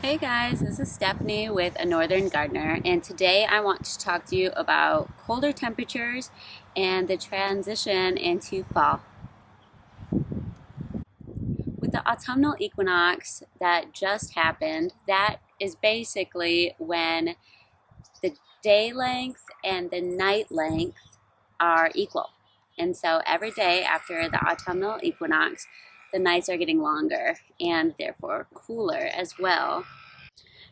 Hey guys, this is Stephanie with A Northern Gardener, and today I want to talk to you about colder temperatures and the transition into fall. With the autumnal equinox that just happened, that is basically when the day length and the night length are equal. And so every day after the autumnal equinox, the nights are getting longer and therefore cooler as well.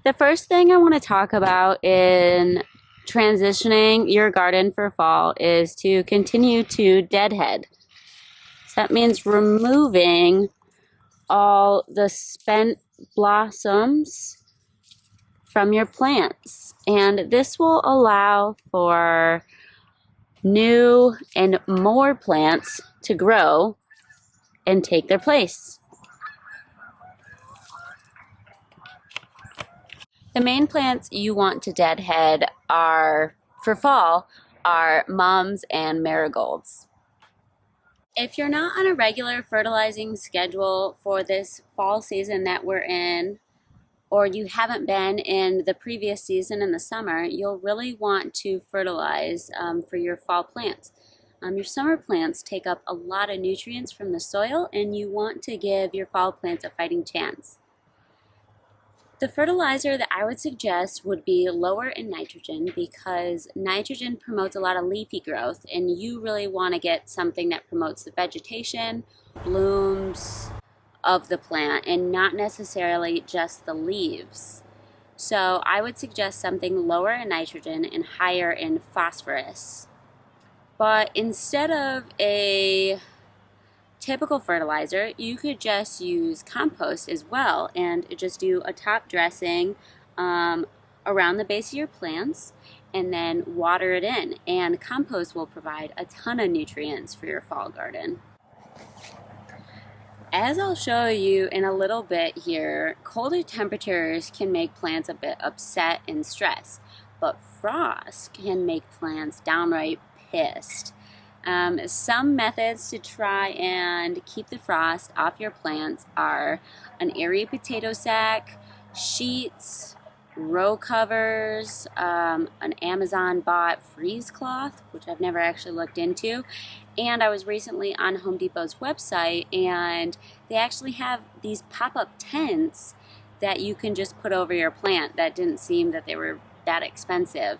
The first thing I want to talk about in transitioning your garden for fall is to continue to deadhead. So that means removing all the spent blossoms from your plants. And this will allow for new and more plants to grow and take their place. The main plants you want to deadhead for fall are mums and marigolds. If you're not on a regular fertilizing schedule for this fall season that we're in, or you haven't been in the previous season in the summer, you'll really want to fertilize for your fall plants. Your summer plants take up a lot of nutrients from the soil, and you want to give your fall plants a fighting chance. The fertilizer that I would suggest would be lower in nitrogen, because nitrogen promotes a lot of leafy growth, and you really want to get something that promotes the vegetation, blooms of the plant, and not necessarily just the leaves. So I would suggest something lower in nitrogen and higher in phosphorus. But instead of a typical fertilizer, you could just use compost as well, and just do a top dressing around the base of your plants and then water it in, and compost will provide a ton of nutrients for your fall garden. As I'll show you in a little bit here, colder temperatures can make plants a bit upset and stressed, but frost can make plants downright pissed. Some methods to try and keep the frost off your plants are an airy potato sack, sheets, row covers, an Amazon bought freeze cloth, which I've never actually looked into, and I was recently on Home Depot's website, and they actually have these pop-up tents that you can just put over your plant. That didn't seem that they were that expensive.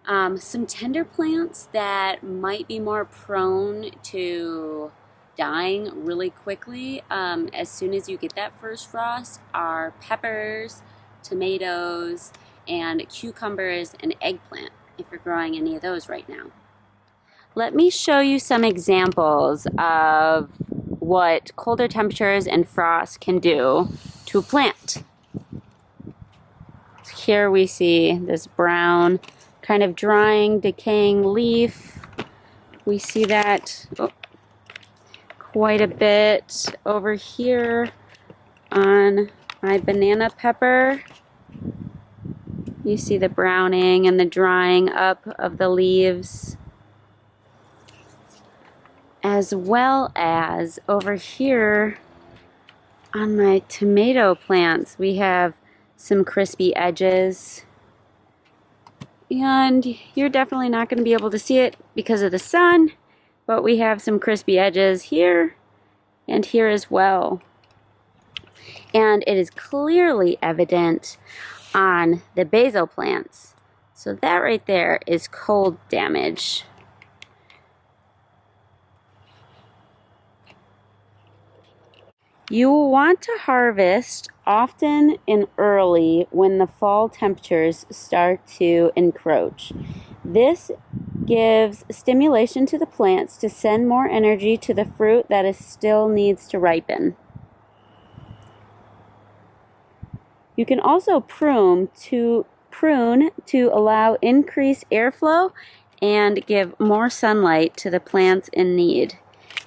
Some tender plants that might be more prone to dying really quickly as soon as you get that first frost are peppers, tomatoes, and cucumbers and eggplant, if you're growing any of those right now. Let me show you some examples of what colder temperatures and frost can do to a plant. Here we see this brown, kind of drying, decaying leaf. We see that quite a bit over here on my banana pepper. You see the browning and the drying up of the leaves, as well as over here on my tomato plants. We have some crispy edges, and you're definitely not going to be able to see it because of the sun, but we have some crispy edges here and here as well. And it is clearly evident on the basil plants. So that right there is cold damage. You will want to harvest often and early when the fall temperatures start to encroach. This gives stimulation to the plants to send more energy to the fruit that still needs to ripen. You can also prune to allow increased airflow and give more sunlight to the plants in need.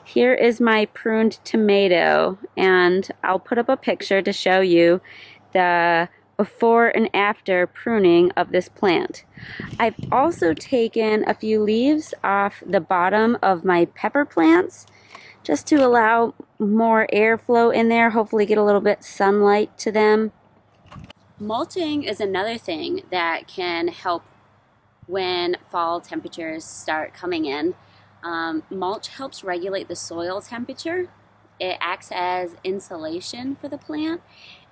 Here is my pruned tomato, and I'll put up a picture to show you the before and after pruning of this plant. I've also taken a few leaves off the bottom of my pepper plants just to allow more airflow in there, hopefully get a little bit sunlight to them. Mulching is another thing that can help when fall temperatures start coming in. Mulch helps regulate the soil temperature. It acts as insulation for the plant.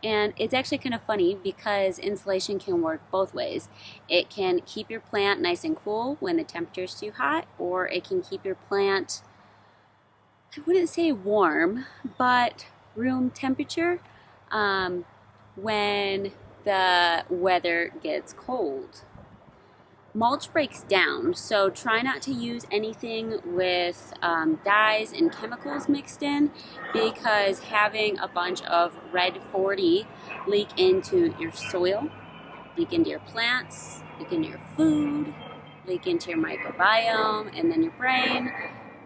And it's actually kind of funny because insulation can work both ways. It can keep your plant nice and cool when the temperature is too hot, or it can keep your plant, I wouldn't say warm, but room temperature when the weather gets cold. Mulch breaks down, so try not to use anything with dyes and chemicals mixed in, because having a bunch of red 40 leak into your soil, leak into your plants, leak into your food, leak into your microbiome, and then your brain.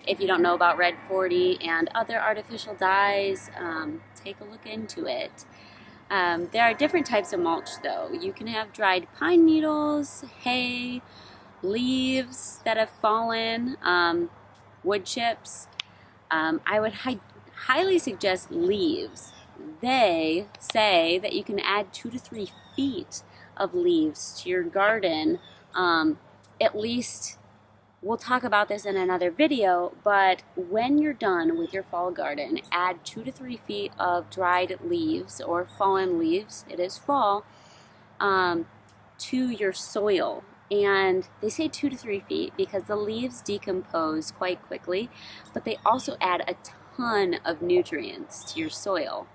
If you don't know about red 40 and other artificial dyes, take a look into it. There are different types of mulch though. You can have dried pine needles, hay, leaves that have fallen, wood chips. I would highly suggest leaves. They say that you can add 2 to 3 feet of leaves to your garden, at least. We'll talk about this in another video, but when you're done with your fall garden, add 2 to 3 feet of dried leaves or fallen leaves, it is fall, to your soil. And they say 2 to 3 feet because the leaves decompose quite quickly, but they also add a ton of nutrients to your soil.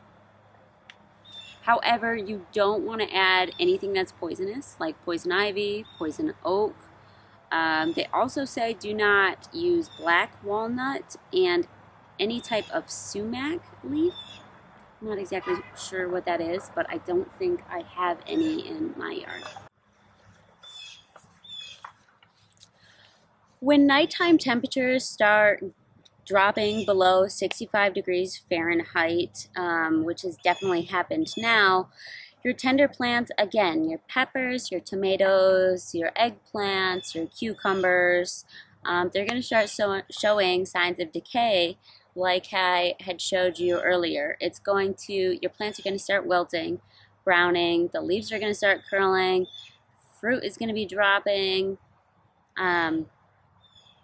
However, you don't want to add anything that's poisonous, like poison ivy, poison oak. They also say do not use black walnut and any type of sumac leaf. I'm not exactly sure what that is, but I don't think I have any in my yard. When nighttime temperatures start dropping below 65 degrees Fahrenheit, which has definitely happened now, your tender plants, again, your peppers, your tomatoes, your eggplants, your cucumbers, they're going to start showing signs of decay like I had showed you earlier. Your plants are going to start wilting, browning, the leaves are going to start curling, fruit is going to be dropping.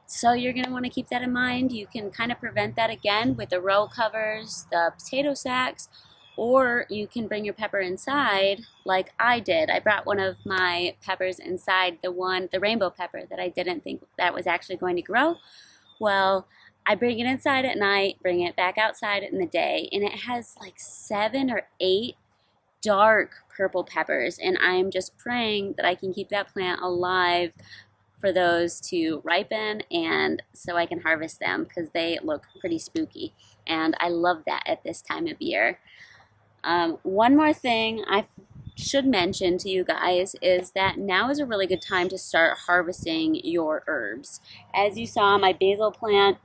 So you're going to want to keep that in mind. You can kind of prevent that again with the row covers, the potato sacks, or you can bring your pepper inside like I did. I brought one of my peppers inside, the rainbow pepper that I didn't think that was actually going to grow. Well, I bring it inside at night, bring it back outside in the day, and it has like 7 or 8 dark purple peppers, and I'm just praying that I can keep that plant alive for those to ripen and so I can harvest them, because they look pretty spooky, and I love that at this time of year. One more thing I should mention to you guys is that now is a really good time to start harvesting your herbs. As you saw, my basil plant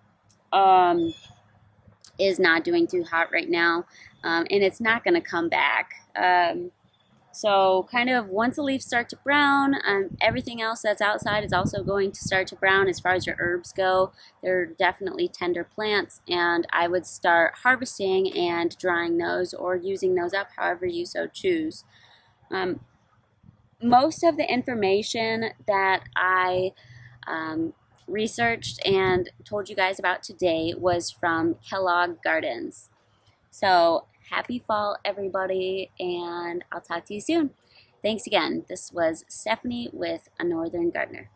is not doing too hot right now, and it's not going to come back. So kind of once the leaves start to brown, everything else that's outside is also going to start to brown as far as your herbs go. They're definitely tender plants, and I would start harvesting and drying those or using those up however you so choose. Most of the information that I researched and told you guys about today was from Kellogg Gardens. So happy fall, everybody, and I'll talk to you soon. Thanks again. This was Stephanie with A Northern Gardener.